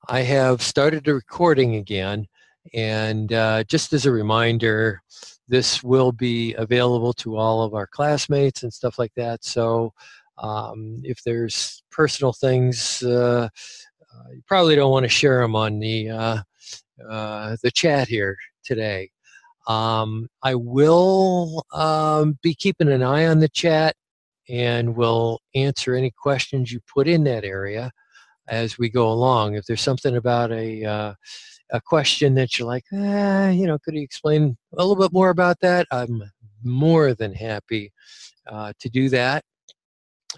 I have started the recording again, and just as a reminder, this will be available to all of our classmates and stuff like that. So if there's personal things, you probably don't want to share them on the chat here today. I will be keeping an eye on the chat and will answer any questions you put in that area as we go along. If there's something about a question that you're like, could you explain a little bit more about that? I'm more than happy to do that.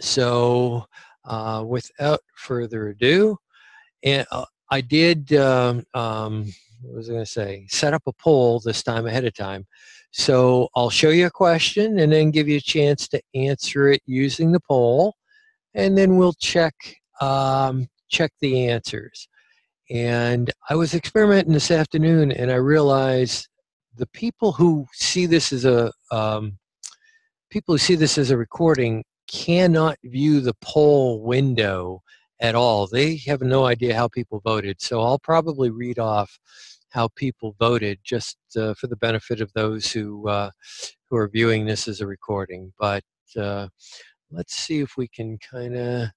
So without further ado, and I did, what was I going to say, set up a poll this time ahead of time. So I'll show you a question and then give you a chance to answer it using the poll, and then we'll check the answers. And I was experimenting this afternoon, and I realized the people who see this as a recording cannot view the poll window at all. They have no idea how people voted. So I'll probably read off how people voted just for the benefit of those who are viewing this as a recording. But let's see if we can kind of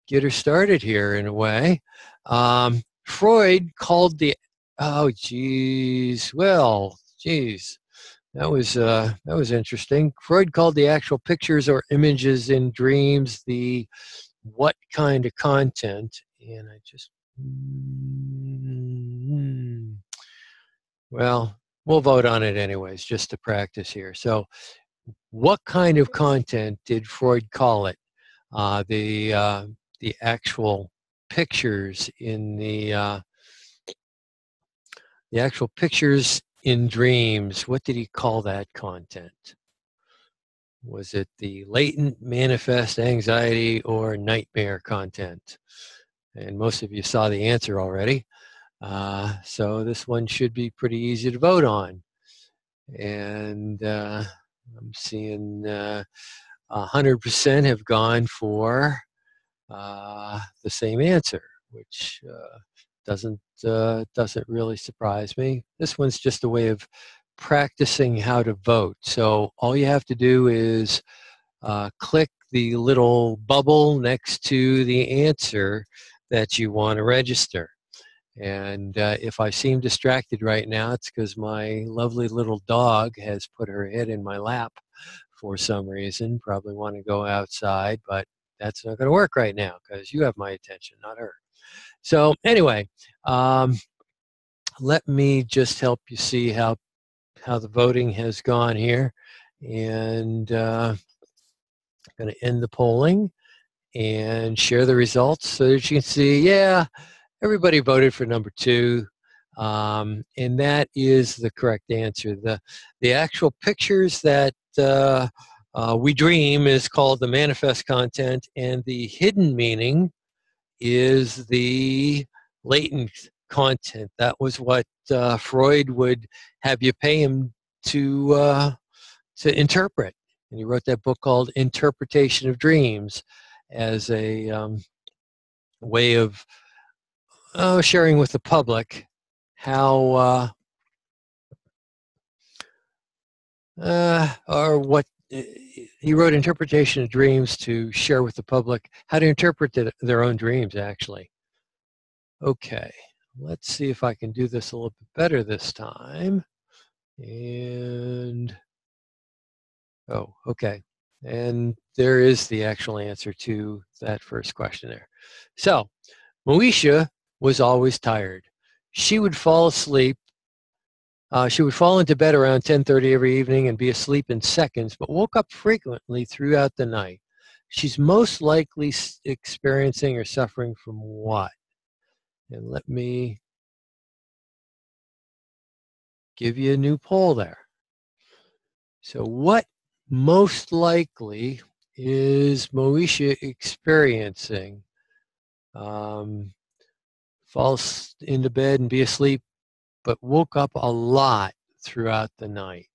get her started here in a way. Freud called the, that was interesting. Freud called the actual pictures or images in dreams the what kind of content? And I just, well, we'll vote on it anyways, just to practice here. So what kind of content did Freud call it? The actual pictures in the actual pictures in dreams, what did he call that content? Was it the latent manifest anxiety or nightmare content? And most of you saw the answer already. So this one should be pretty easy to vote on. And I'm seeing 100% have gone for the same answer, which doesn't really surprise me. This one's just a way of practicing how to vote. So all you have to do is click the little bubble next to the answer that you want to register. And if I seem distracted right now, it's because my lovely little dog has put her head in my lap for some reason. Probably want to go outside, but that's not going to work right now because you have my attention, not her. So anyway, let me just help you see how the voting has gone here. And I'm going to end the polling and share the results so that you can see, yeah, everybody voted for number 2. And that is the correct answer. The actual pictures that we dream is called the manifest content, and the hidden meaning is the latent content. That was what Freud would have you pay him to interpret. And he wrote that book called Interpretation of Dreams as a way of sharing with the public how or what he wrote. Interpretation of Dreams to share with the public how to interpret their own dreams, actually. Okay, let's see if I can do this a little bit better this time. And oh, okay. And there is the actual answer to that first question there. So Moesha was always tired. She would fall asleep. She would fall into bed around 10:30 every evening and be asleep in seconds, but woke up frequently throughout the night. She's most likely experiencing or suffering from what? And let me give you a new poll there. So what most likely is Moesha experiencing? Falls into bed and be asleep, but woke up a lot throughout the night.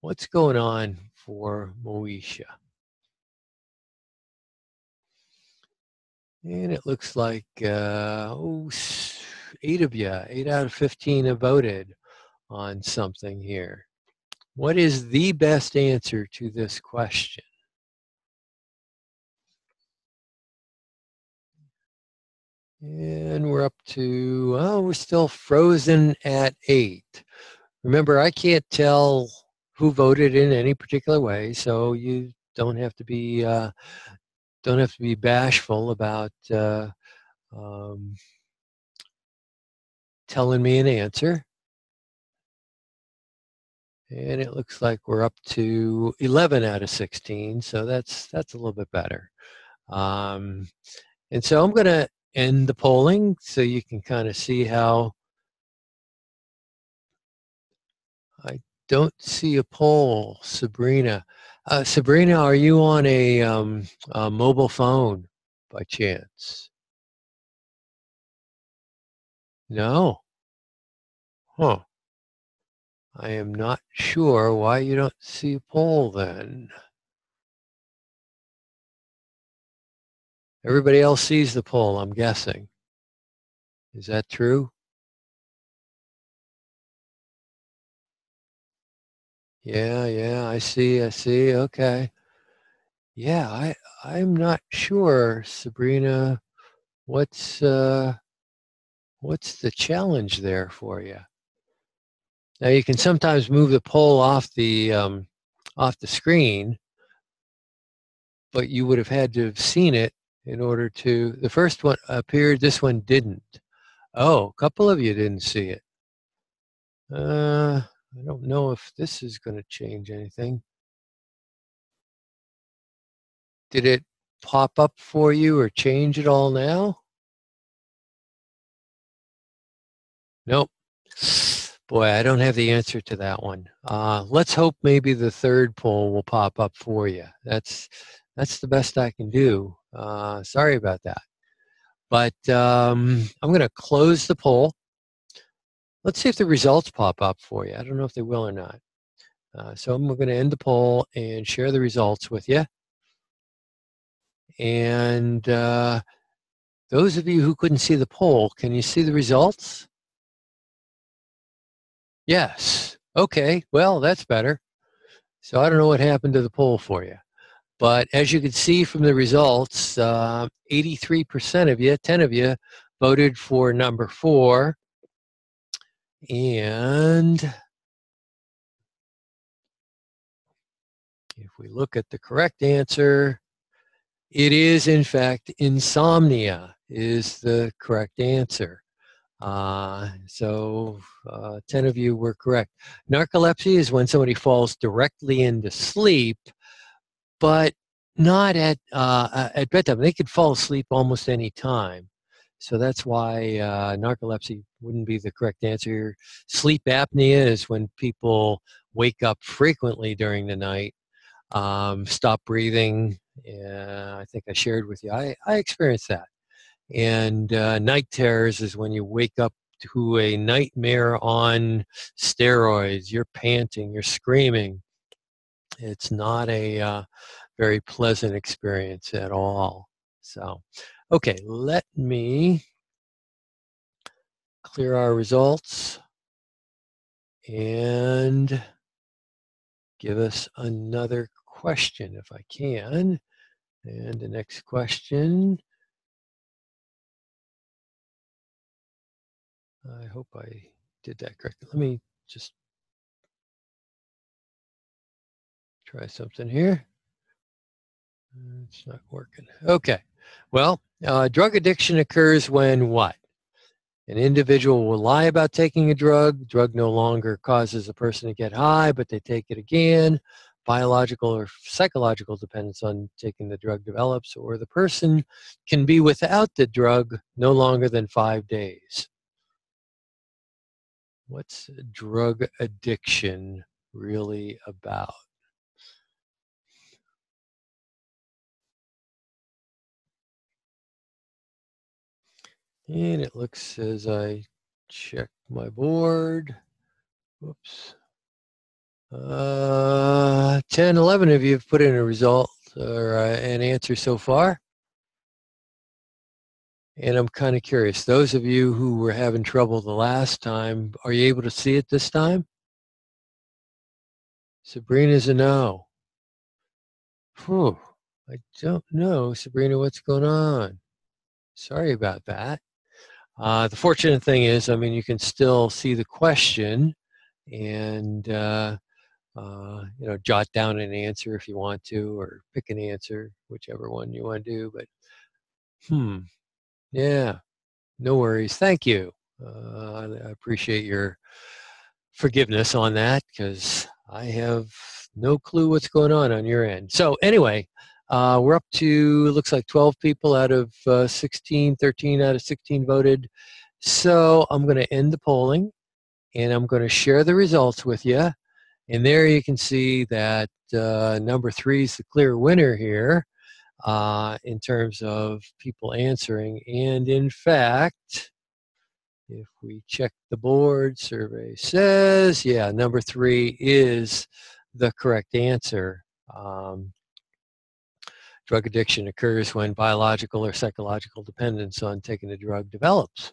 What's going on for Moesha? And it looks like 8 of you, 8 out of 15 have voted on something here. What is the best answer to this question? And we're up to, oh, we're still frozen at 8. Remember, I can't tell who voted in any particular way, so you don't have to be bashful about telling me an answer. And it looks like we're up to 11 out of 16, so that's a little bit better. And so I'm going to end the polling so you can kind of see how I don't see a poll, Sabrina. Sabrina, are you on a mobile phone by chance? No? Huh. I am not sure why you don't see a poll then. Everybody else sees the poll, I'm guessing. Is that true? Yeah, I see, okay. Yeah, I'm not sure, Sabrina, what's the challenge there for you? Now you can sometimes move the poll off the screen, but you would have had to have seen it in order to, the first one appeared, this one didn't. Oh, a couple of you didn't see it. I don't know if this is going to change anything. Did it pop up for you or change it all now? Nope. Boy, I don't have the answer to that one. Let's hope maybe the third poll will pop up for you. That's the best I can do. Sorry about that. But I'm going to close the poll. Let's see if the results pop up for you. I don't know if they will or not. So I'm going to end the poll and share the results with you. And those of you who couldn't see the poll, can you see the results? Yes. Okay. Well, that's better. So I don't know what happened to the poll for you. But as you can see from the results, 83% of you, 10 of you, voted for number 4. And if we look at the correct answer, it is, in fact, insomnia is the correct answer. So 10 of you were correct. Narcolepsy is when somebody falls directly into sleep, but not at bedtime. They could fall asleep almost any time. So that's why narcolepsy wouldn't be the correct answer. Sleep apnea is when people wake up frequently during the night, stop breathing. I think I shared with you. I experienced that. And night terrors is when you wake up to a nightmare on steroids. You're panting, you're screaming. It's not a very pleasant experience at all. So, okay, let me clear our results and give us another question if I can. And the next question, I hope I did that correctly. Let me just try something here. It's not working. Okay. Well, drug addiction occurs when what? An individual will lie about taking a drug. Drug no longer causes a person to get high, but they take it again. Biological or psychological dependence on taking the drug develops, or the person can be without the drug no longer than 5 days. What's drug addiction really about? And it looks, as I check my board, whoops, 10, 11 of you have put in a result or an answer so far. And I'm kind of curious, those of you who were having trouble the last time, are you able to see it this time? Sabrina's a no. Whew, I don't know, Sabrina, what's going on? Sorry about that. The fortunate thing is, I mean, you can still see the question and, jot down an answer if you want to, or pick an answer, whichever one you want to do. But, yeah, no worries. Thank you. I appreciate your forgiveness on that because I have no clue what's going on your end. So anyway, we're up to, looks like 12 people out of 16, 13 out of 16 voted. So I'm going to end the polling and I'm going to share the results with you. And there you can see that number 3 is the clear winner here in terms of people answering. And in fact, if we check the board, survey says, yeah, number 3 is the correct answer. Drug addiction occurs when biological or psychological dependence on taking a drug develops.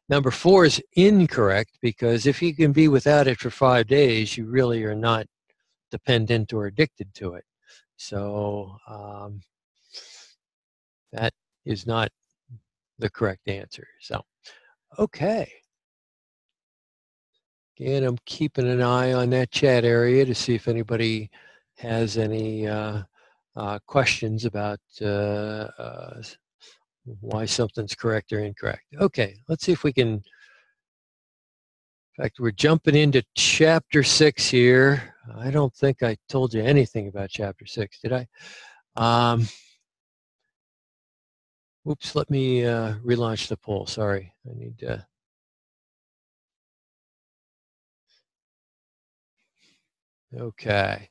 Number 4 is incorrect because if you can be without it for 5 days, you really are not dependent or addicted to it. So that is not the correct answer. So, okay. Again, I'm keeping an eye on that chat area to see if anybody has any questions about why something's correct or incorrect. Okay, let's see if we can. In fact, we're jumping into chapter 6 here. I don't think I told you anything about chapter 6, did I? Oops, let me relaunch the poll. Sorry, I need to. Okay.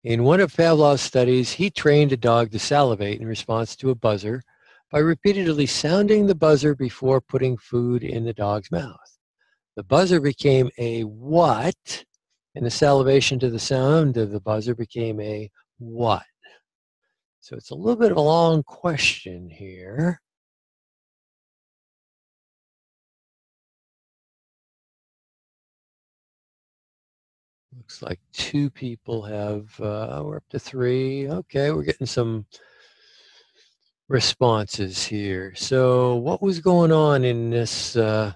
In one of Pavlov's studies, he trained a dog to salivate in response to a buzzer by repeatedly sounding the buzzer before putting food in the dog's mouth. The buzzer became a what? And the salivation to the sound of the buzzer became a what? So it's a little bit of a long question here. Looks like 2 people have, we're up to 3. Okay, we're getting some responses here. So what was going on in this? Well,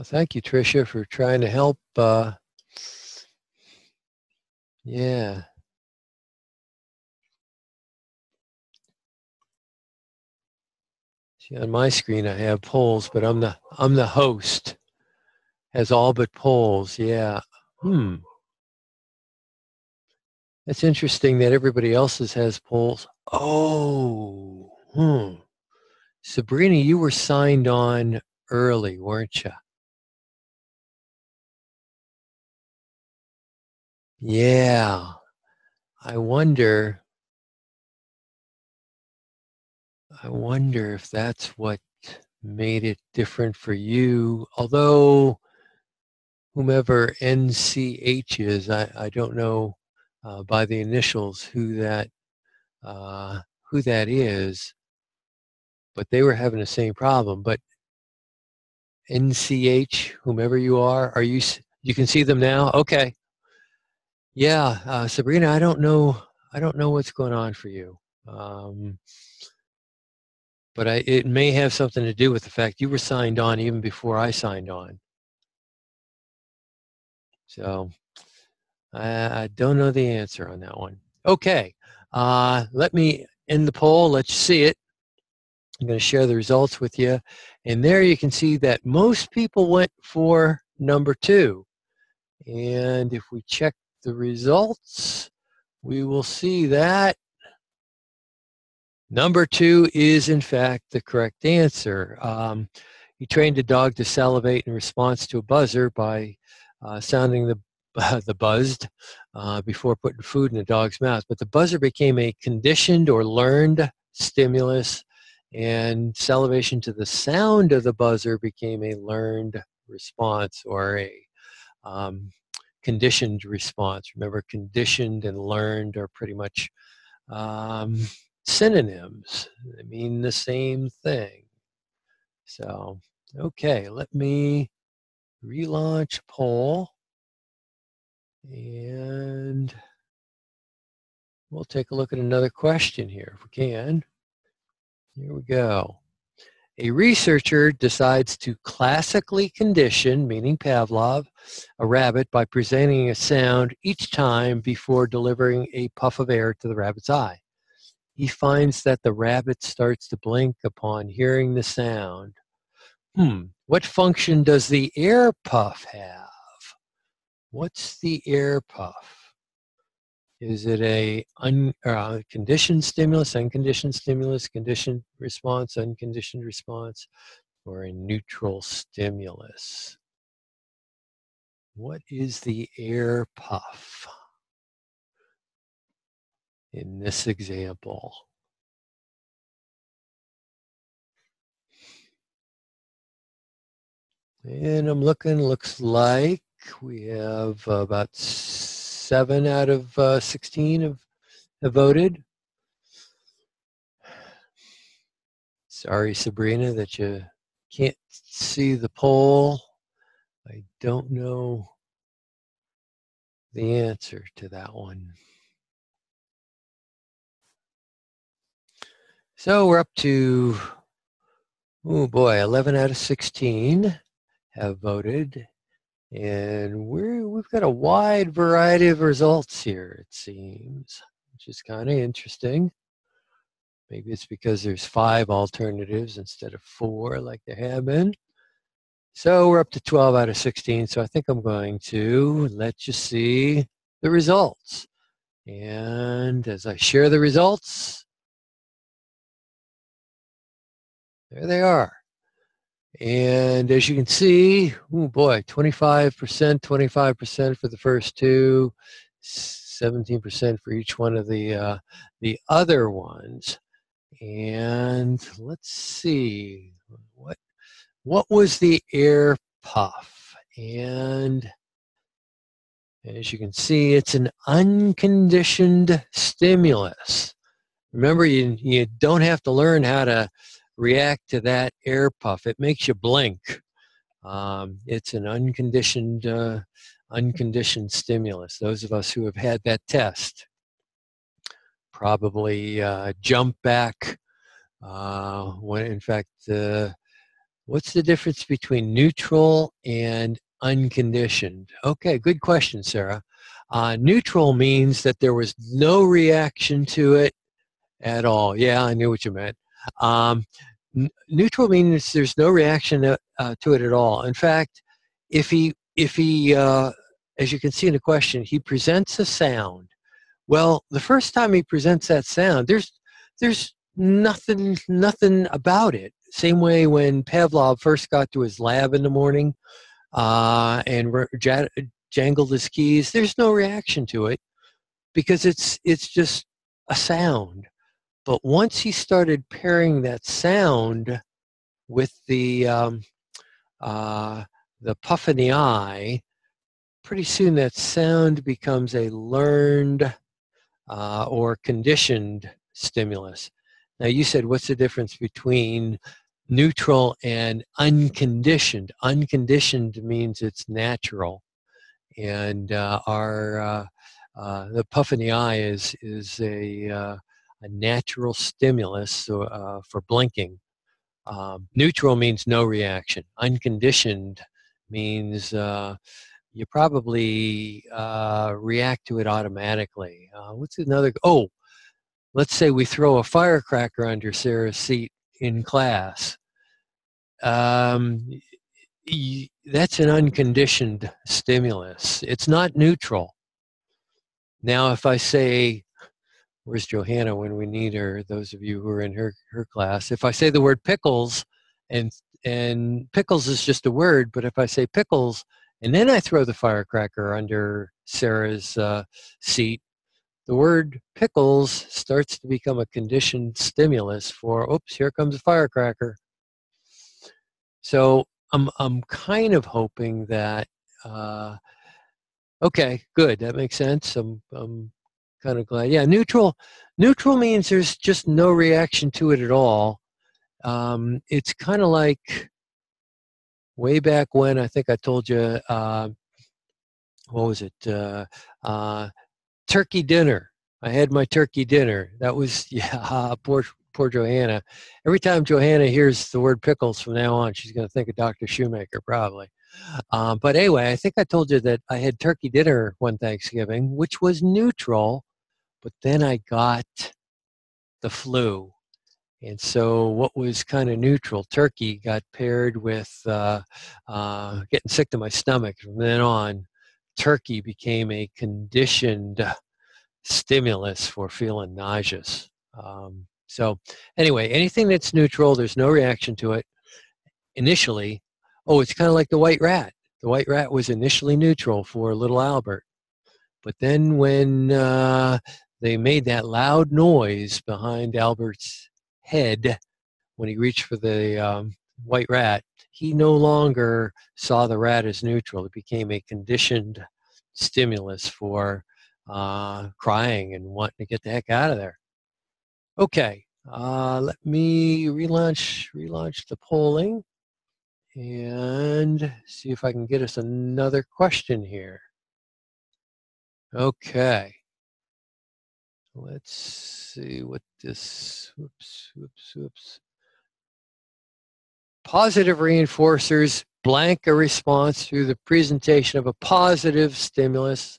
thank you, Tricia, for trying to help. Yeah. See, on my screen I have polls, but I'm the host. Has all but polls. Yeah. That's interesting that everybody else's has polls. Oh. Sabrina, you were signed on early, weren't you? Yeah. I wonder if that's what made it different for you. Although whomever NCH is, I don't know by the initials who that is, but they were having the same problem. But NCH, whomever you are you can see them now? Okay. Yeah, Sabrina, I don't know what's going on for you. But it may have something to do with the fact you were signed on even before I signed on. So I don't know the answer on that one. Okay, let me end the poll. Let's see it. I'm going to share the results with you. And there you can see that most people went for number 2. And if we check the results, we will see that number 2 is, in fact, the correct answer. He trained a dog to salivate in response to a buzzer by sounding the buzzed before putting food in the dog's mouth. But the buzzer became a conditioned or learned stimulus, and salivation to the sound of the buzzer became a learned response or a conditioned response. Remember, conditioned and learned are pretty much synonyms. They mean the same thing. So, okay, let me relaunch poll, and we'll take a look at another question here if we can. Here we go. A researcher decides to classically condition, meaning Pavlov, a rabbit by presenting a sound each time before delivering a puff of air to the rabbit's eye. He finds that the rabbit starts to blink upon hearing the sound. What function does the air puff have? What's the air puff? Is it a conditioned stimulus, unconditioned stimulus, conditioned response, unconditioned response, or a neutral stimulus? What is the air puff in this example? And I'm looking, looks like we have about 7 out of 16 have voted. Sorry, Sabrina, that you can't see the poll. I don't know the answer to that one. So we're up to, oh boy, 11 out of 16 have voted. And we've got a wide variety of results here, it seems, which is kind of interesting. Maybe it's because there's 5 alternatives instead of 4 like there have been. So we're up to 12 out of 16. So I think I'm going to let you see the results. And as I share the results, there they are. And as you can see, oh boy, 25%, 25% for the first 2, 17% for each one of the other ones. And let's see, what was the air puff? And as you can see, it's an unconditioned stimulus. Remember, you don't have to learn how to react to that air puff. It makes you blink. It's an unconditioned stimulus. Those of us who have had that test probably jump back when, in fact, what's the difference between neutral and unconditioned? Okay, good question, Sarah. Neutral means that there was no reaction to it at all. Yeah, I knew what you meant. Neutral means there's no reaction to it at all. In fact, if he as you can see in the question, he presents a sound. Well, the first time he presents that sound, there's nothing about it. Same way when Pavlov first got to his lab in the morning and jangled his keys, there's no reaction to it because it's just a sound. But once he started pairing that sound with the puff in the eye, pretty soon that sound becomes a learned or conditioned stimulus. Now you said, what's the difference between neutral and unconditioned? Unconditioned means it's natural, and the puff in the eye is a natural stimulus for blinking. Neutral means no reaction. Unconditioned means you probably react to it automatically. What's another? Oh, let's say we throw a firecracker under Sarah's seat in class. That's an unconditioned stimulus. It's not neutral. Now, if I say, where's Johanna when we need her, those of you who are in her class, if I say the word pickles, and pickles is just a word, but if I say pickles, and then I throw the firecracker under Sarah's seat, the word pickles starts to become a conditioned stimulus for, oops, here comes a firecracker. So I'm kind of hoping that Okay, good. That makes sense. I'm kind of glad. Yeah, neutral means there's just no reaction to it at all. It's kind of like way back when, I think I told you, what was it? Turkey dinner. I had my turkey dinner. That was, yeah, poor Johanna. Every time Johanna hears the word pickles from now on, she's going to think of Dr. Shoemaker, probably. But anyway, I think I told you that I had turkey dinner one Thanksgiving, which was neutral, but then I got the flu. And so what was kind of neutral, turkey, got paired with getting sick to my stomach. From then on, turkey became a conditioned stimulus for feeling nauseous. So anyway, anything that's neutral, there's no reaction to it initially. Oh, it's kind of like the white rat. The white rat was initially neutral for little Albert. But then when they made that loud noise behind Albert's head when he reached for the white rat, he no longer saw the rat as neutral. It became a conditioned stimulus for crying and wanting to get the heck out of there. Okay, let me relaunch the polling and see if I can get us another question here. Okay. Let's see what this, whoops. Positive reinforcers blank a response through the presentation of a positive stimulus.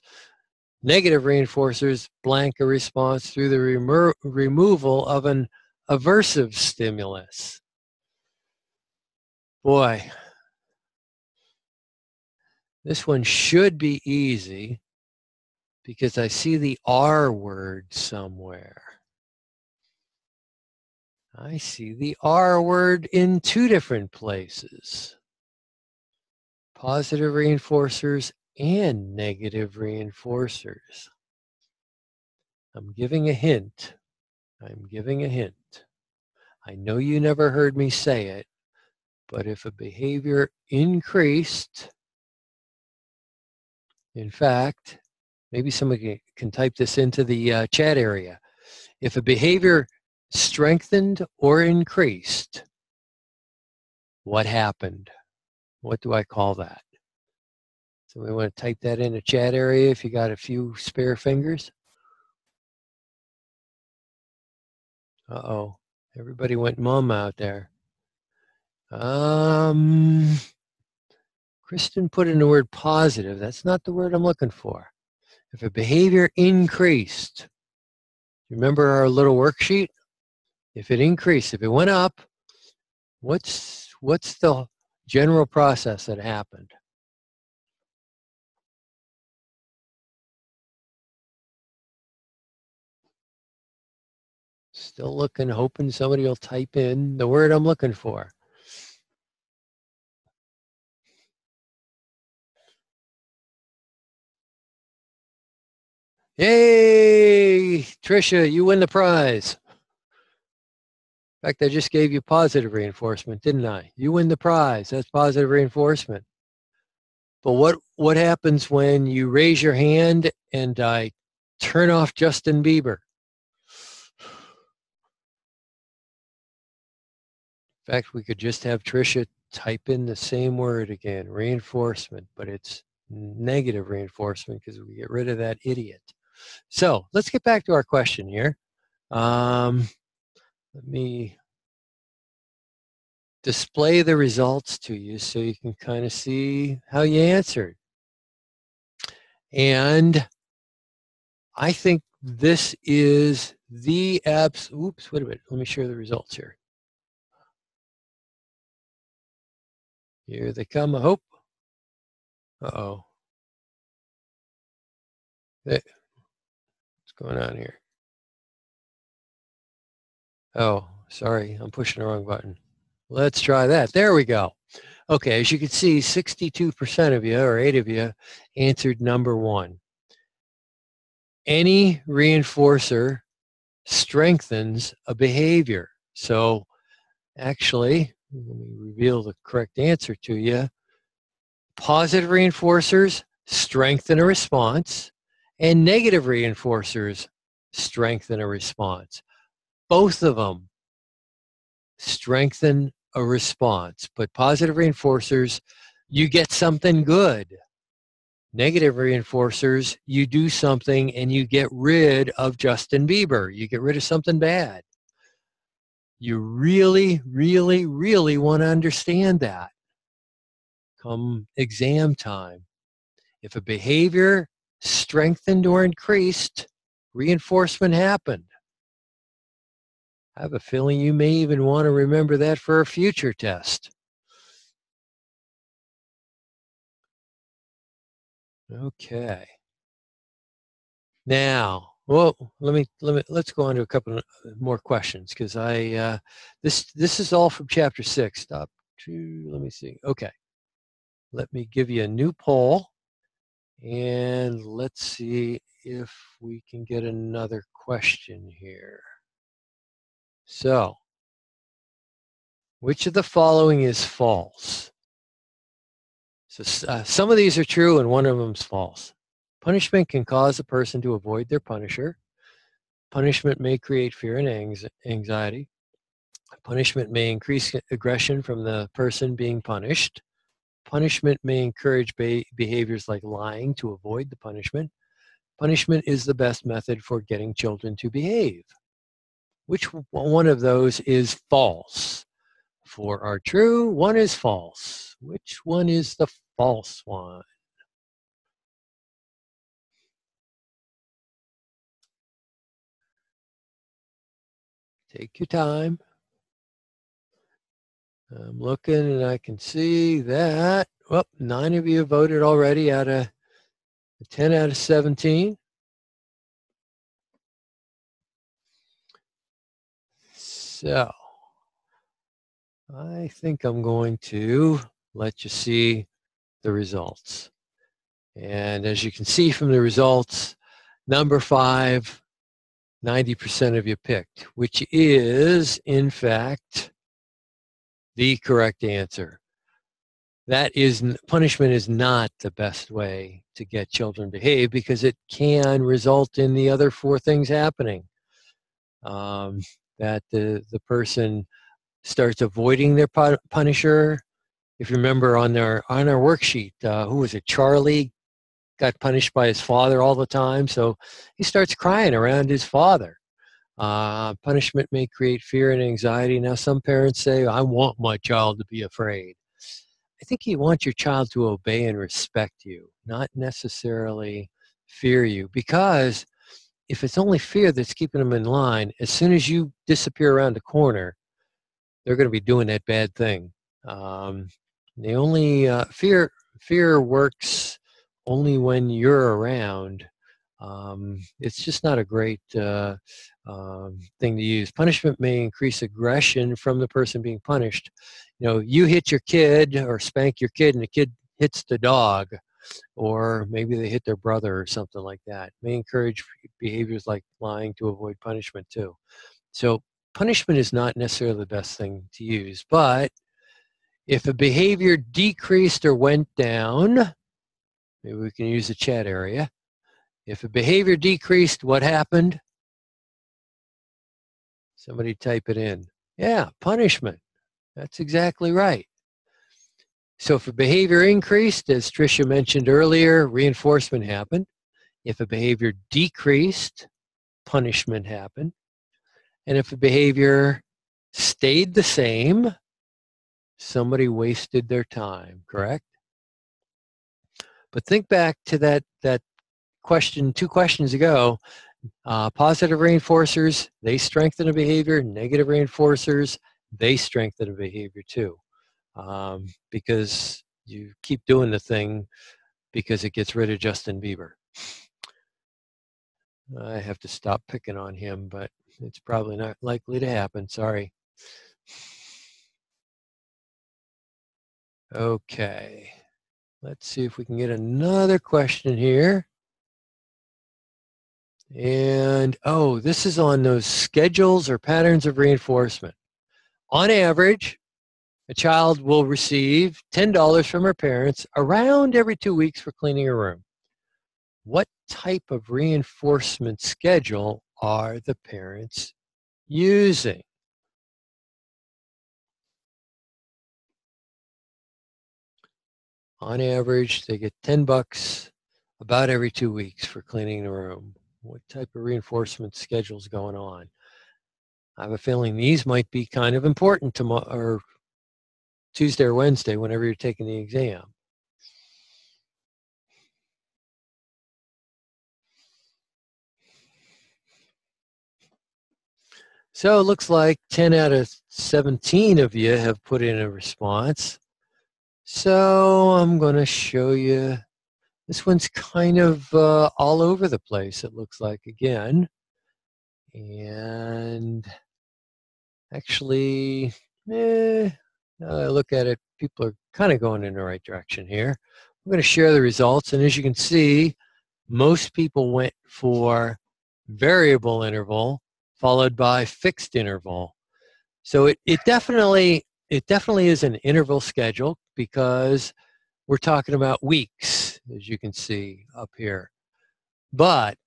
Negative reinforcers blank a response through the removal of an aversive stimulus. Boy, this one should be easy because I see the R word somewhere. I see the R word in two different places. Positive reinforcers and negative reinforcers. I'm giving a hint. I know you never heard me say it, but if a behavior increased, in fact, maybe somebody can type this into the chat area. If a behavior strengthened or increased, what happened? What do I call that? So we want to type that in the chat area if you got a few spare fingers. Uh-oh, everybody went mum out there. Kristen put in the word positive. That's not the word I'm looking for. If a behavior increased, remember our little worksheet? If it increased, if it went up, what's the general process that happened? Still looking, hoping somebody will type in the word I'm looking for. Yay, Tricia, you win the prize. In fact, I just gave you positive reinforcement, didn't I? You win the prize. That's positive reinforcement. But what happens when you raise your hand and I turn off Justin Bieber? In fact, we could just have Tricia type in the same word again, reinforcement, but it's negative reinforcement because we get rid of that idiot. So let's get back to our question here. Let me display the results to you so you can kind of see how you answered. And I think this is the oops, wait a minute. Let me share the results here. Here they come, I hope. Uh-oh. What's going on here? Oh, sorry, I'm pushing the wrong button. Let's try that. There we go. Okay, as you can see, 62% of you, or 8 of you, answered number 1. Any reinforcer strengthens a behavior. So actually, let me reveal the correct answer to you. Positive reinforcers strengthen a response, and negative reinforcers strengthen a response. Both of them strengthen a response, but positive reinforcers, you get something good. Negative reinforcers, you do something and you get rid of Justin Bieber. You get rid of something bad. You really, really, really want to understand that come exam time. If a behavior strengthened or increased, reinforcement happened. I have a feeling you may even want to remember that for a future test. Okay. Now, well, let's go on to a couple more questions because this is all from chapter 6. Stop to, let me see. Okay. Let me give you a new poll and let's see if we can get another question here. So, which of the following is false? So some of these are true and one of them is false. Punishment can cause a person to avoid their punisher. Punishment may create fear and anxiety. Punishment may increase aggression from the person being punished. Punishment may encourage behaviors like lying to avoid the punishment. Punishment is the best method for getting children to behave. Which one of those is false? 4 are true, 1 is false. Which one is the false one? Take your time. I'm looking and I can see that, well, 9 of you have voted already out of 10 out of 17. So I think I'm going to let you see the results. And as you can see from the results, number 5, 90% of you picked, which is, in fact, the correct answer. That is, punishment is not the best way to get children to behave because it can result in the other 4 things happening. That the person starts avoiding their punisher. If you remember on our worksheet, who was it? Charlie got punished by his father all the time, so he starts crying around his father. Punishment may create fear and anxiety. Now, some parents say, I want my child to be afraid. I think you want your child to obey and respect you, not necessarily fear you, because if it's only fear that's keeping them in line, as soon as you disappear around the corner, they're going to be doing that bad thing. The only fear works only when you're around. It's just not a great thing to use. Punishment may increase aggression from the person being punished. You know, you hit your kid or spank your kid and the kid hits the dog, or maybe they hit their brother or something like that. It may encourage behaviors like lying to avoid punishment too. So punishment is not necessarily the best thing to use, but if a behavior decreased or went down, maybe we can use the chat area. If a behavior decreased, what happened? Somebody type it in. Yeah, punishment. That's exactly right. So if a behavior increased, as Tricia mentioned earlier, reinforcement happened. If a behavior decreased, punishment happened. And if a behavior stayed the same, somebody wasted their time, correct? But think back to that question 2 questions ago. Positive reinforcers, they strengthen a behavior. Negative reinforcers, they strengthen a behavior too. Because you keep doing the thing because it gets rid of Justin Bieber. I have to stop picking on him, but it's probably not likely to happen. Sorry. Okay. Let's see if we can get another question here. And, oh, this is on those schedules or patterns of reinforcement. On average, A child will receive $10 from her parents around every 2 weeks for cleaning her room. What type of reinforcement schedule are the parents using? On average, they get $10 about every 2 weeks for cleaning the room. What type of reinforcement schedule is going on? I have a feeling these might be kind of important tomorrow or Tuesday or Wednesday, whenever you're taking the exam. So it looks like 10 out of 17 of you have put in a response. So I'm going to show you. This one's kind of all over the place, it looks like, again. And actually, now I look at it, people are kind of going in the right direction here. I'm going to share the results, and as you can see, most people went for variable interval followed by fixed interval. So it definitely is an interval schedule because we're talking about weeks, as you can see up here. But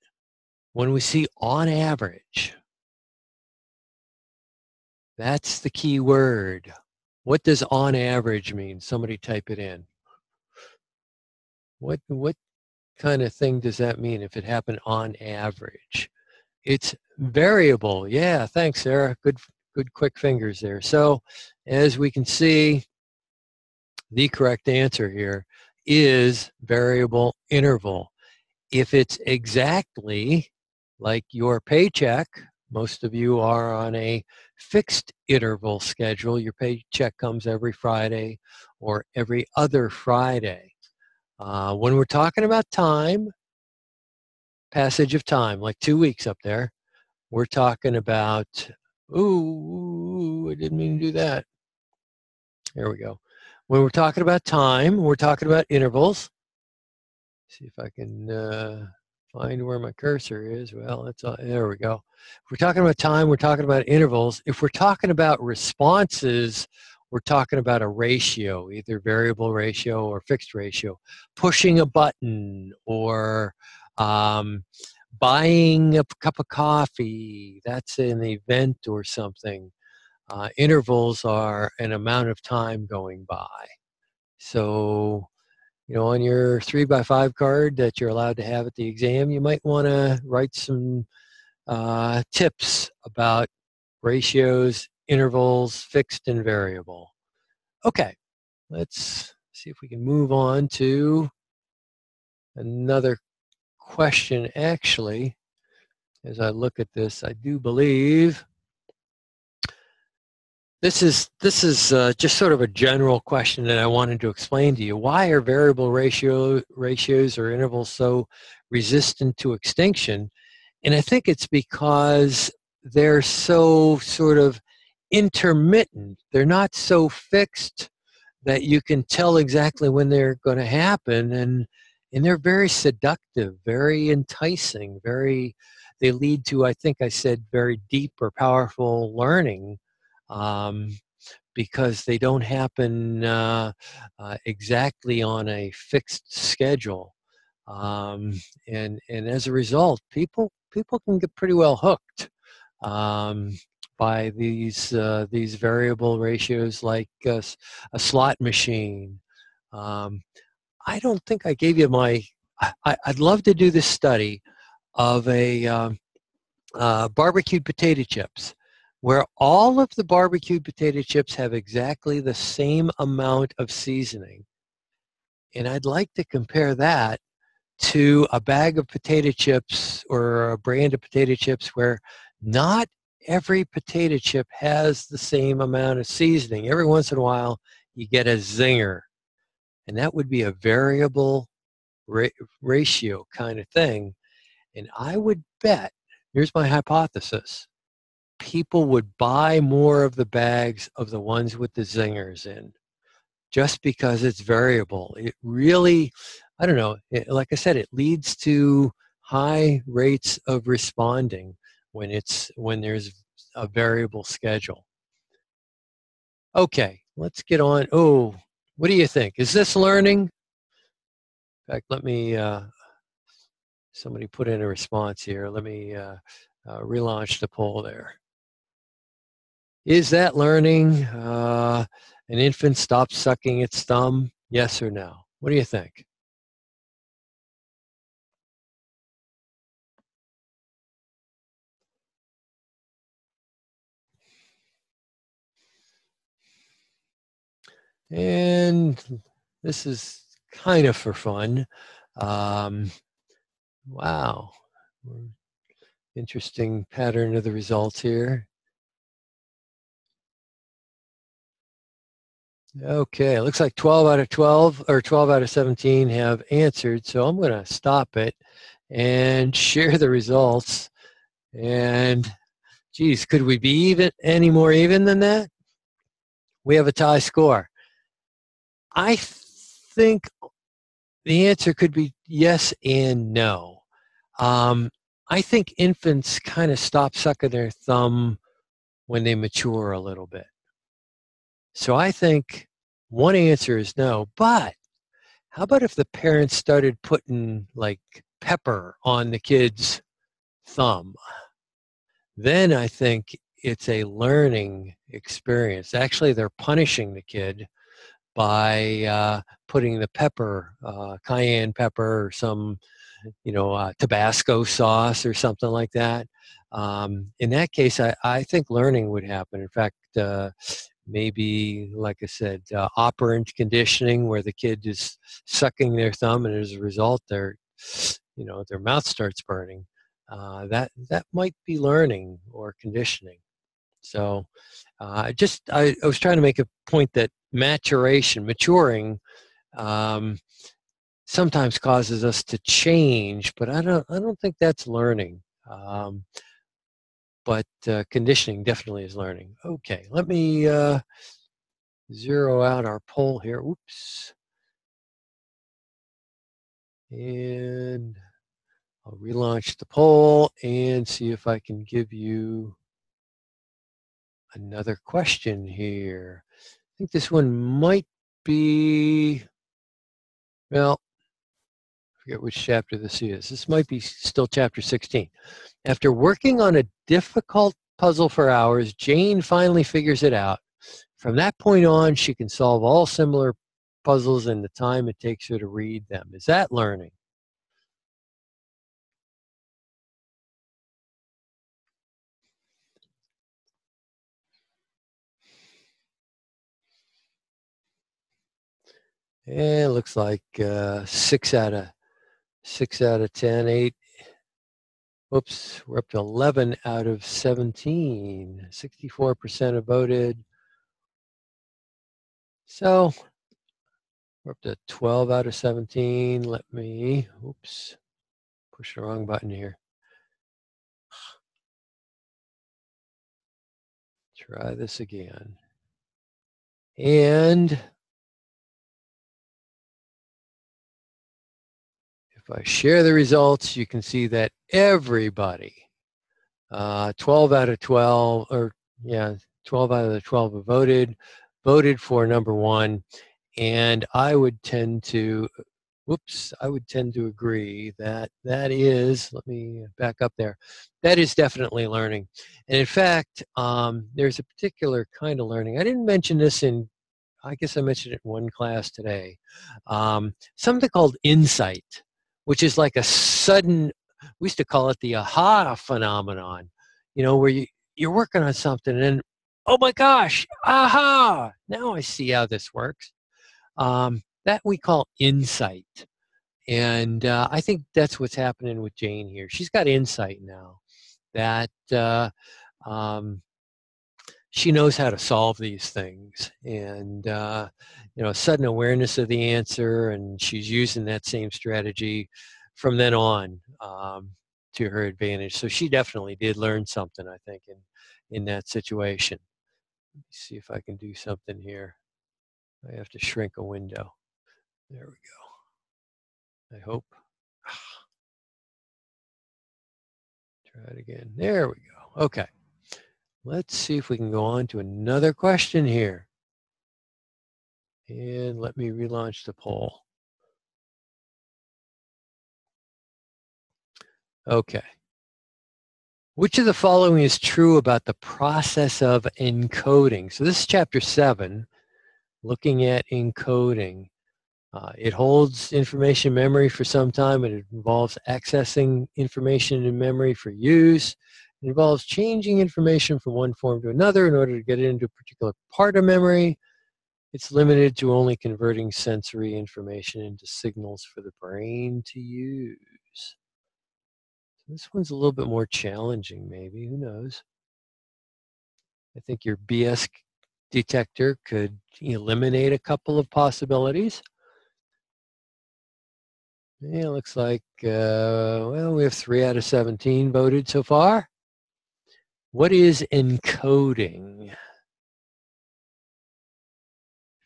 when we see on average, that's the key word. What does on average mean? Somebody type it in. What kind of thing does that mean if it happened on average? It's variable. Yeah, thanks, Sarah. Good quick fingers there. So as we can see, the correct answer here is variable interval. If it's exactly like your paycheck, most of you are on a fixed interval schedule. Your paycheck comes every Friday or every other Friday. When we're talking about time, passage of time, like 2 weeks up there, we're talking about, ooh, I didn't mean to do that. There we go. When we're talking about time, we're talking about intervals. See if I can find where my cursor is. Well, there we go. If we're talking about time, we're talking about intervals. If we're talking about responses, we're talking about a ratio, either variable ratio or fixed ratio. Pushing a button or buying a cup of coffee, that's an event or something. Intervals are an amount of time going by. So, on your 3x5 card that you're allowed to have at the exam, you might want to write some tips about ratios, intervals, fixed and variable. Okay, let's see if we can move on to another question. Actually, as I look at this, I do believe this is just sort of a general question that I wanted to explain to you. Why are variable ratios or intervals so resistant to extinction? And I think it's because they're so sort of intermittent. They're not so fixed that you can tell exactly when they're going to happen, and they're very seductive, very enticing, they lead to, I think I said, very deep or powerful learning, because they don't happen exactly on a fixed schedule, and as a result, people can get pretty well hooked by these variable ratios, like a slot machine. I don't think I gave you I'd love to do this study of a barbecued potato chips, where all of the barbecued potato chips have exactly the same amount of seasoning. And I'd like to compare that to a bag of potato chips or a brand of potato chips where not every potato chip has the same amount of seasoning. Every once in a while, you get a zinger. And that would be a variable ratio kind of thing. And I would bet, here's my hypothesis, people would buy more of the bags of the ones with the zingers in, just because it's variable. It really, I don't know, like I said, it leads to high rates of responding when there's a variable schedule. Okay, let's get on. Oh, what do you think? Is this learning? In fact, let me, somebody put in a response here. Let me relaunch the poll there. Is that learning? An infant stops sucking its thumb? Yes or no? What do you think? And this is kind of for fun. Wow. Interesting pattern of the results here. Okay, it looks like 12 out of 12 or 12 out of 17 have answered. So I'm going to stop it and share the results. And geez, could we be even any more even than that? We have a tie score. I think the answer could be yes and no. I think infants kind of stop sucking their thumb when they mature a little bit. So I think one answer is no, but how about if the parents started putting like pepper on the kid's thumb? Then I think it's a learning experience. Actually, they're punishing the kid by putting the pepper, cayenne pepper or some, Tabasco sauce or something like that. In that case, I think learning would happen. In fact, maybe, like I said, operant conditioning where the kid is sucking their thumb and as a result, their mouth starts burning. That might be learning or conditioning. So I was trying to make a point that maturing sometimes causes us to change, but I don't think that's learning. But conditioning definitely is learning. Okay, let me zero out our poll here. Oops. And I'll relaunch the poll and see if I can give you another question here. I think this one might be, well, I forget which chapter this is. This might be still chapter 16. After working on a difficult puzzle for hours, Jane finally figures it out. From that point on, she can solve all similar puzzles in the time it takes her to read them. Is that learning? And it looks like 6 out of 10, 8. Whoops, we're up to 11 out of 17. 64% have voted. So we're up to 12 out of 17. Let me, oops, push the wrong button here. Try this again. And if I share the results, you can see that everybody, 12 out of 12, or yeah, 12 out of the 12 have voted for number one. And I would tend to agree that that is, let me back up there, that is definitely learning. And in fact, there's a particular kind of learning. I didn't mention this I guess I mentioned it in one class today. Something called insight, which is like a sudden, we used to call it the aha phenomenon, where you're working on something and, oh my gosh, aha, now I see how this works. That we call insight. And I think that's what's happening with Jane here. She's got insight now that she knows how to solve these things, and sudden awareness of the answer, and she's using that same strategy from then on to her advantage. So she definitely did learn something, I think, in that situation. Let me see if I can do something here. I have to shrink a window. There we go. I hope. Try it again. There we go. Okay. Let's see if we can go on to another question here. And let me relaunch the poll. Okay. Which of the following is true about the process of encoding? So this is chapter 7, looking at encoding. It holds information memory for some time, and it involves accessing information in memory for use. It involves changing information from one form to another in order to get it into a particular part of memory. It's limited to only converting sensory information into signals for the brain to use. This one's a little bit more challenging, maybe. Who knows? I think your BS detector could eliminate a couple of possibilities. Yeah, looks like, well, we have 3 out of 17 voted so far. What is encoding?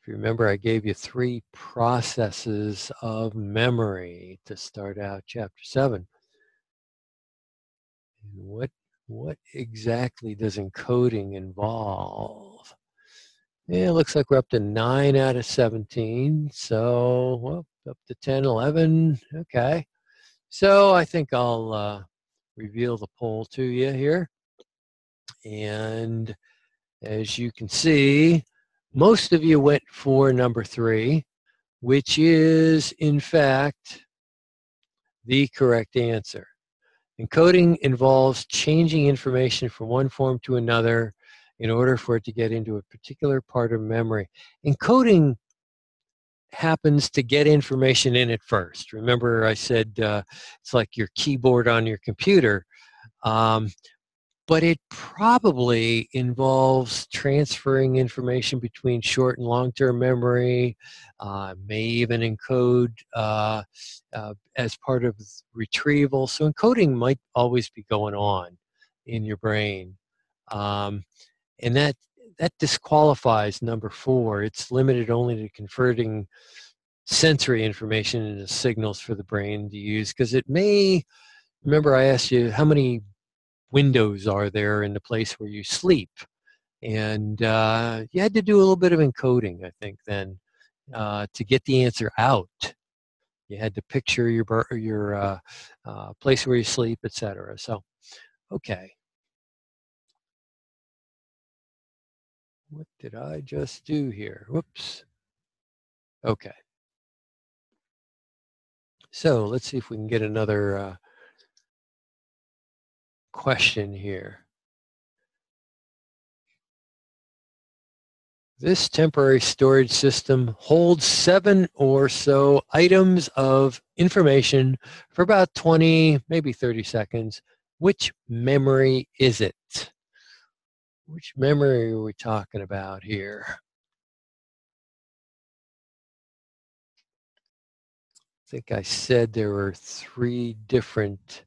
If you remember, I gave you 3 processes of memory to start out chapter 7. And what exactly does encoding involve? Yeah, it looks like we're up to 9 out of 17. So, well, up to 10, 11. Okay. So I think I'll reveal the poll to you here. And as you can see, most of you went for number 3, which is, in fact, the correct answer. Encoding involves changing information from one form to another in order for it to get into a particular part of memory. Encoding happens to get information in it first. Remember I said it's like your keyboard on your computer. But it probably involves transferring information between short and long-term memory, may even encode as part of retrieval. So encoding might always be going on in your brain. And that disqualifies number 4. It's limited only to converting sensory information into signals for the brain to use, because it may, remember I asked you how many windows are there in the place where you sleep, and you had to do a little bit of encoding, I think, then to get the answer out. You had to picture your place where you sleep, etc. So, okay, what did I just do here? Whoops. Okay, so let's see if we can get another question here. This temporary storage system holds 7 or so items of information for about 20, maybe 30 seconds. Which memory is it? Which memory are we talking about here? I think I said there were 3 different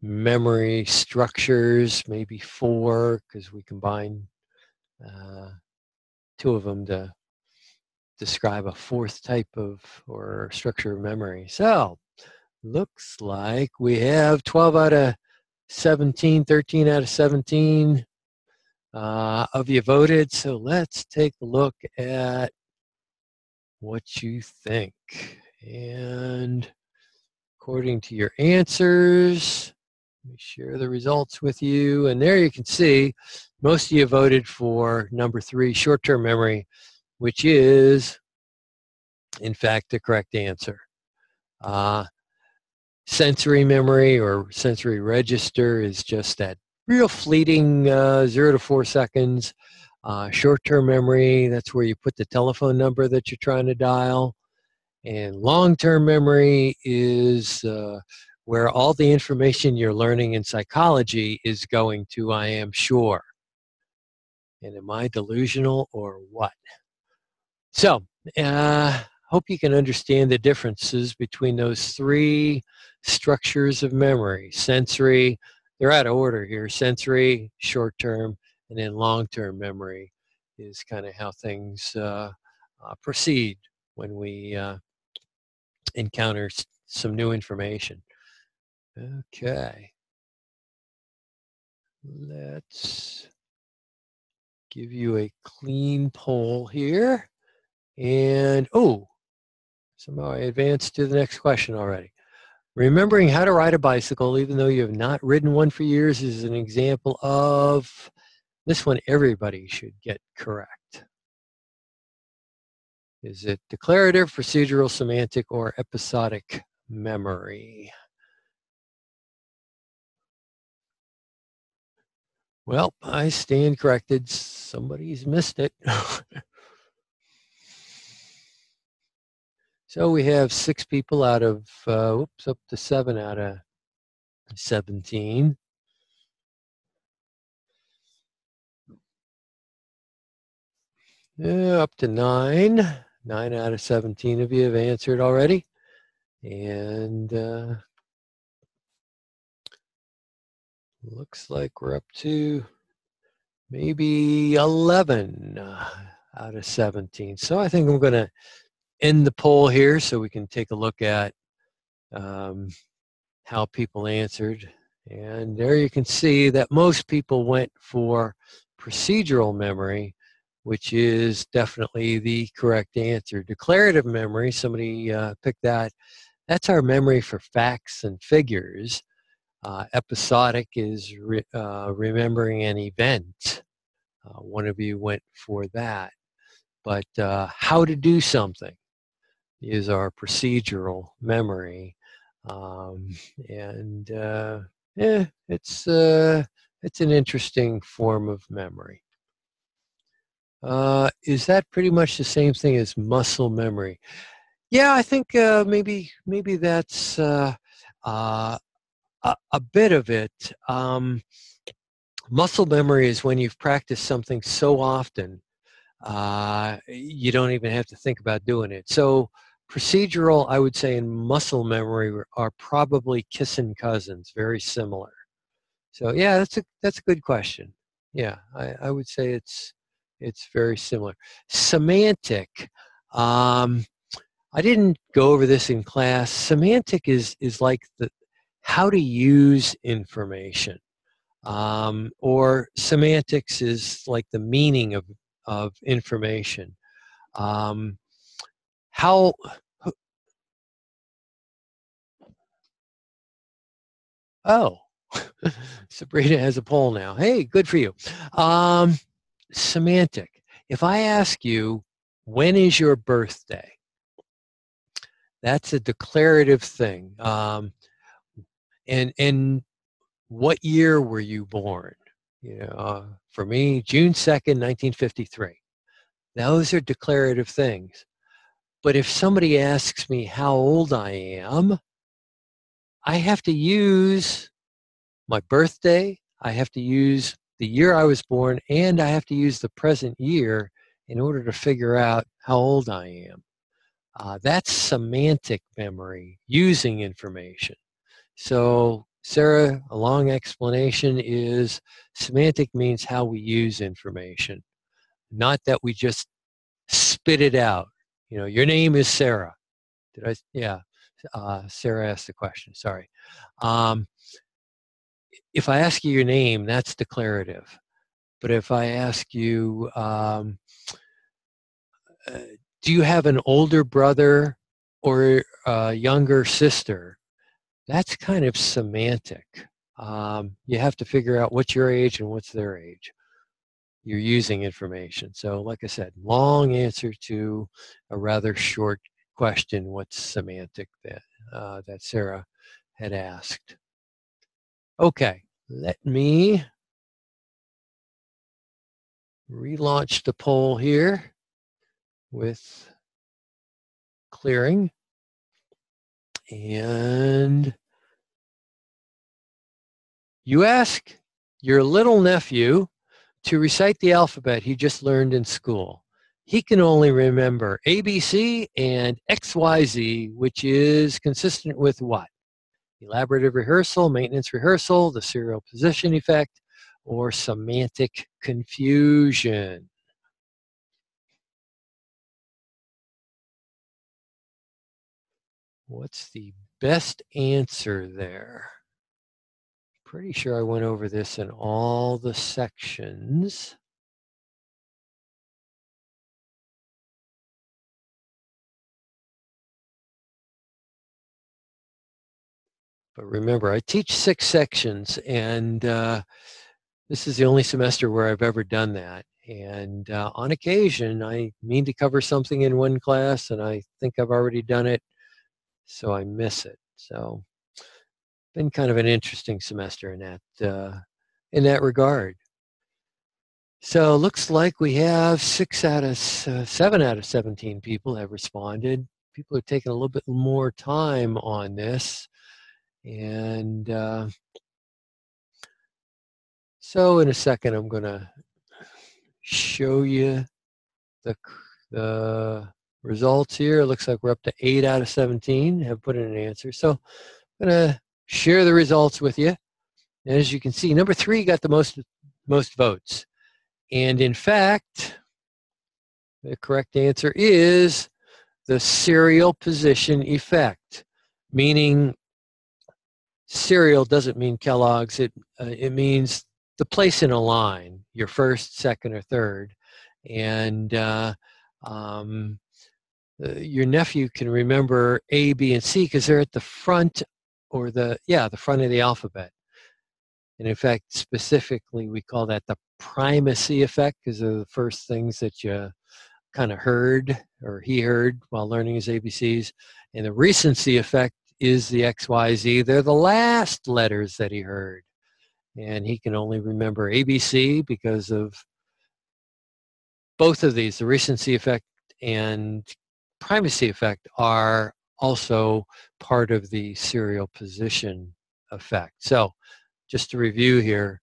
memory structures, maybe 4, because we combined 2 of them to describe a 4th type of or structure of memory. So looks like we have 12 out of 17, 13 out of 17 of you voted. So let's take a look at what you think. And according to your answers, let me share the results with you. And there you can see most of you voted for number 3, short-term memory, which is, in fact, the correct answer. Sensory memory or sensory register is just that real fleeting 0 to 4 seconds. Short-term memory, that's where you put the telephone number that you're trying to dial. And long-term memory is where all the information you're learning in psychology is going to, I am sure. And am I delusional or what? So, hope you can understand the differences between those 3 structures of memory. Sensory, they're out of order here. Sensory, short-term, and then long-term memory is kind of how things proceed when we encounter some new information. Okay. Let's give you a clean poll here. And, oh, somehow I advanced to the next question already. Remembering how to ride a bicycle, even though you have not ridden one for years, is an example of this one everybody should get correct. Is it declarative, procedural, semantic, or episodic memory? Well, I stand corrected. Somebody's missed it. So we have 6 people out of, whoops, up to 7 out of 17. Up to 9. 9 out of 17 of you have answered already. And looks like we're up to maybe 11 out of 17. So I think I'm going to end the poll here so we can take a look at how people answered. And there you can see that most people went for procedural memory, which is definitely the correct answer. Declarative memory, somebody picked that. That's our memory for facts and figures. Episodic is remembering an event. One of you went for that. But how to do something is our procedural memory. It's an interesting form of memory. Is that pretty much the same thing as muscle memory? Yeah, I think maybe that's a bit of it. Muscle memory is when you've practiced something so often you don't even have to think about doing it. So procedural, I would say, and muscle memory are probably kissing cousins, very similar. So yeah, that's a good question. Yeah, I would say it's very similar. Semantic. I didn't go over this in class. Semantic is like how to use information. Or semantics is like the meaning of information. How, oh, Sabrina has a poll now. Hey, good for you. Semantic. If I ask you, when is your birthday? That's a declarative thing. And what year were you born? You know, for me, June 2nd, 1953. Those are declarative things. But if somebody asks me how old I am, I have to use my birthday, I have to use the year I was born, and I have to use the present year in order to figure out how old I am. That's semantic memory, using information. So, Sarah, a long explanation is semantic means how we use information, not that we just spit it out. You know, your name is Sarah. Did I? Yeah. Sarah asked the question. Sorry. If I ask you your name, that's declarative. But if I ask you, do you have an older brother or a younger sister? That's kind of semantic. You have to figure out what's your age and what's their age. You're using information. So like I said, long answer to a rather short question, what's semantic, that Sarah had asked. Okay, let me relaunch the poll here with clearing. And you ask your little nephew to recite the alphabet he just learned in school. He can only remember ABC and XYZ, which is consistent with what? Elaborative rehearsal, maintenance rehearsal, the serial position effect, or semantic confusion. What's the best answer there? Pretty sure I went over this in all the sections. But remember, I teach 6 sections, and this is the only semester where I've ever done that. And on occasion, I mean to cover something in one class, and I think I've already done it, so I miss it. So, been kind of an interesting semester in that regard. So, looks like we have 7 out of 17 people have responded. People are taking a little bit more time on this, and so in a second, I'm going to show you the results here. It looks like we're up to 8 out of 17 have put in an answer. So I'm going to share the results with you. And as you can see, number 3 got the most votes. And in fact, the correct answer is the serial position effect, meaning serial doesn't mean Kellogg's. It means the place in a line, your first, second, or third. And your nephew can remember A, B, and C because they're at the front or the front of the alphabet. And in fact, specifically, we call that the primacy effect because they're the first things that you kind of heard or he heard while learning his ABCs. And the recency effect is the X, Y, Z. They're the last letters that he heard. And he can only remember ABC because of both of these, the recency effect and primacy effect, are also part of the serial position effect. So just to review here,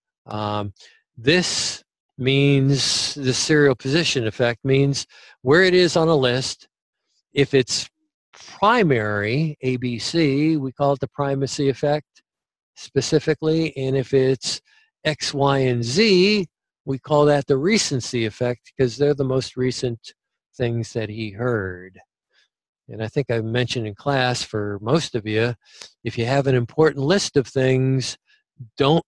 this means the serial position effect means where it is on a list. If it's primary, ABC, we call it the primacy effect specifically. And if it's X, Y, and Z, we call that the recency effect because they're the most recent things that he heard. And I think I mentioned in class for most of you, if you have an important list of things, don't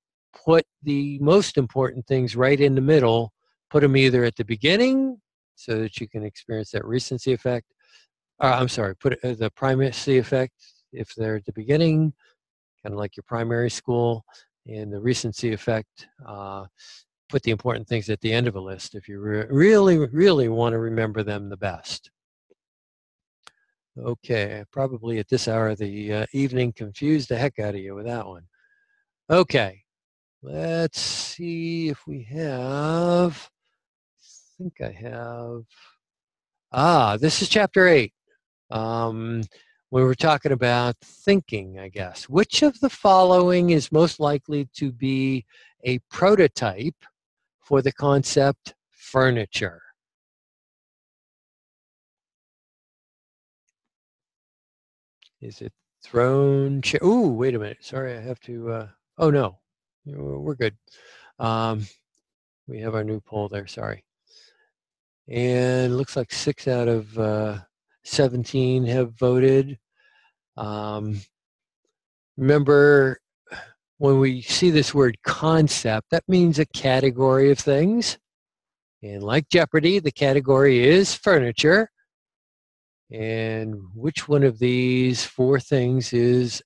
put the most important things right in the middle. Put them either at the beginning so that you can experience that recency effect. Put the primacy effect if they're at the beginning, kind of like your primary school, and the recency effect, put the important things at the end of a list if you really want to remember them the best. Okay, probably at this hour of the evening confused the heck out of you with that one. Okay, let's see if we have, I think I have, this is chapter 8. We were talking about thinking, I guess. Which of the following is most likely to be a prototype for the concept furniture? Is it throne chair? Ooh, wait a minute. Sorry, I have to, oh no, we're good. We have our new poll there, sorry. And it looks like 6 out of 17 have voted. Remember, when we see this word concept, that means a category of things. And like Jeopardy, the category is furniture. And which one of these 4 things is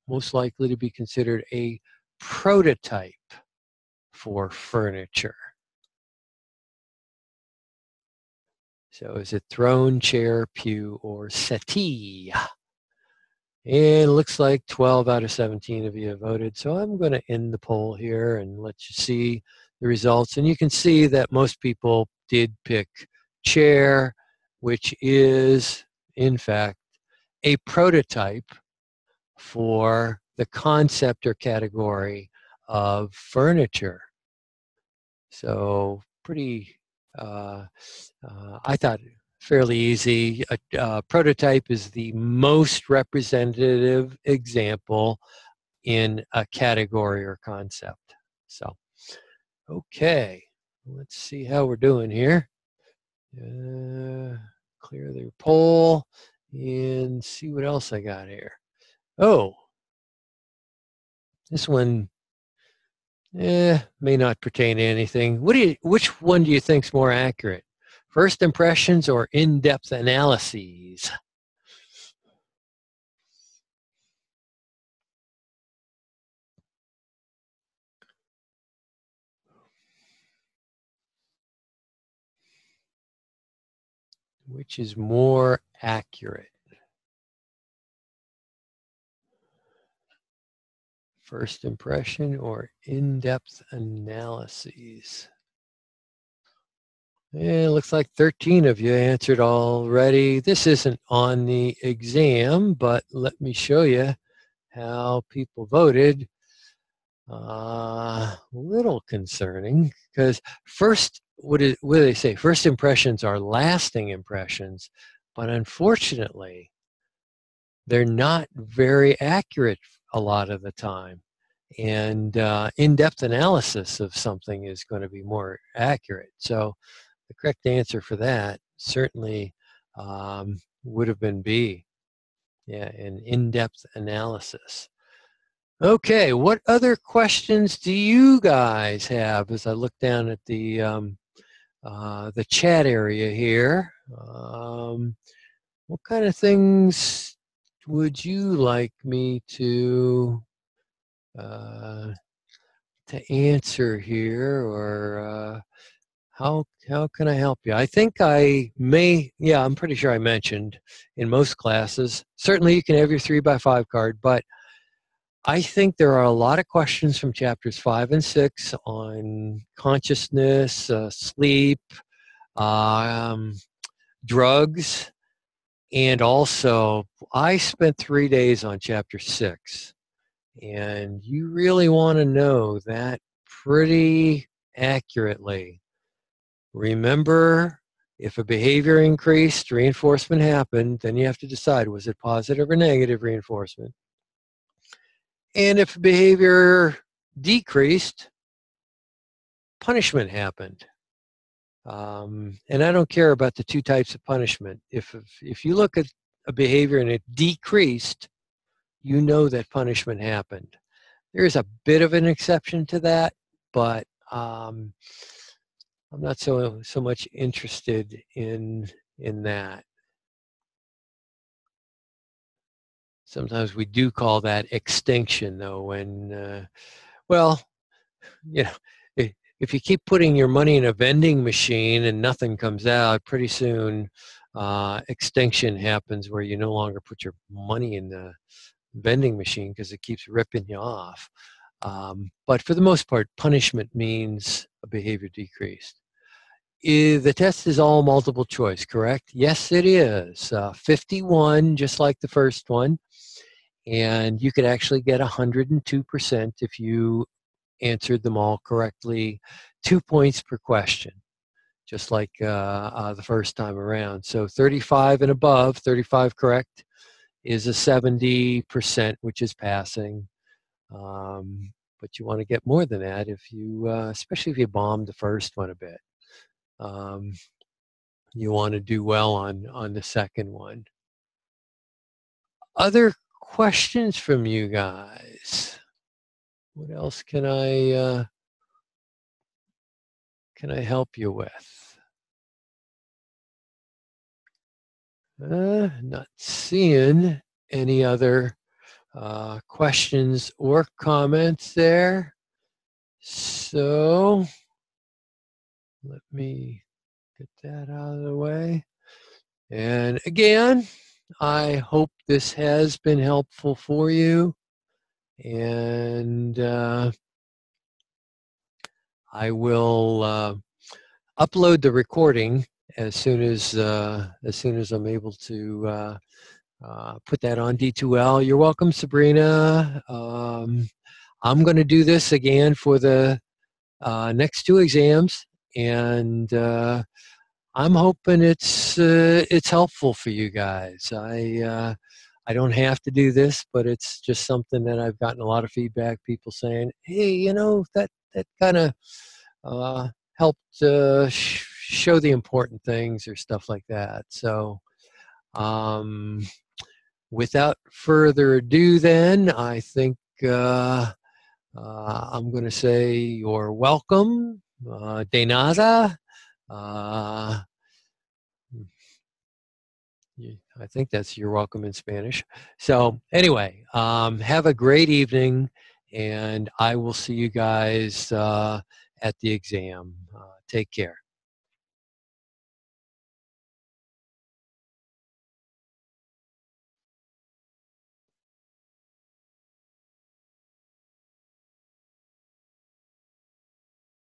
most likely to be considered a prototype for furniture? So is it throne, chair, pew, or settee? And it looks like 12 out of 17 of you have voted. So I'm going to end the poll here and let you see the results. And you can see that most people did pick chair, which is, in fact, a prototype for the concept or category of furniture. So pretty, I thought, fairly easy. A prototype is the most representative example in a category or concept. So, okay, let's see how we're doing here. Clear the poll and see what else I got here. Oh, this one may not pertain to anything. Which one do you think is more accurate? First impressions or in-depth analyses? Which is more accurate? First impression or in-depth analyses? It looks like 13 of you answered already. This isn't on the exam, but let me show you how people voted. A little concerning, because first, what do they say? First impressions are lasting impressions, but unfortunately, they're not very accurate a lot of the time. And in-depth analysis of something is going to be more accurate. So the correct answer for that certainly would have been B. Yeah, an in-depth analysis. Okay, what other questions do you guys have as I look down at the chat area here? What kind of things would you like me to answer here, or how can I help you? I think I may, yeah, I'm pretty sure I mentioned in most classes, certainly you can have your 3x5 card, but I think there are a lot of questions from chapters 5 and 6 on consciousness, sleep, drugs, and also I spent 3 days on chapter 6, and you really want to know that pretty accurately. Remember, if a behavior increased, reinforcement happened, then you have to decide, was it positive or negative reinforcement? And if behavior decreased, punishment happened. And I don't care about the two types of punishment. If you look at a behavior and it decreased, you know that punishment happened. There's a bit of an exception to that, but I'm not so much interested in that. Sometimes we do call that extinction, though, when, well, you know, if you keep putting your money in a vending machine and nothing comes out, pretty soon extinction happens where you no longer put your money in the vending machine because it keeps ripping you off. But for the most part, punishment means a behavior decreased. The test is all multiple choice, correct? Yes, it is. 51, just like the first one. And you could actually get 102% if you answered them all correctly. 2 points per question, just like the first time around. So 35 and above, 35 correct, is a 70%, which is passing. But you want to get more than that if you, especially if you bombed the first one a bit. You want to do well on the second one. Other questions from you guys? What else can I help you with? Not seeing any other questions or comments there. So let me get that out of the way. And again, I hope this has been helpful for you. And I will upload the recording as soon as I'm able to put that on D2L. You're welcome, Sabrina. I'm going to do this again for the next 2 exams, and I'm hoping it's helpful for you guys. I don't have to do this, but it's just something that I've gotten a lot of feedback. People saying, "Hey, you know, that kind of helped show the important things," or stuff like that. So, without further ado, then I think I'm going to say you're welcome, de nada. I think that's you're welcome in Spanish. So anyway, have a great evening, and I will see you guys at the exam. Take care.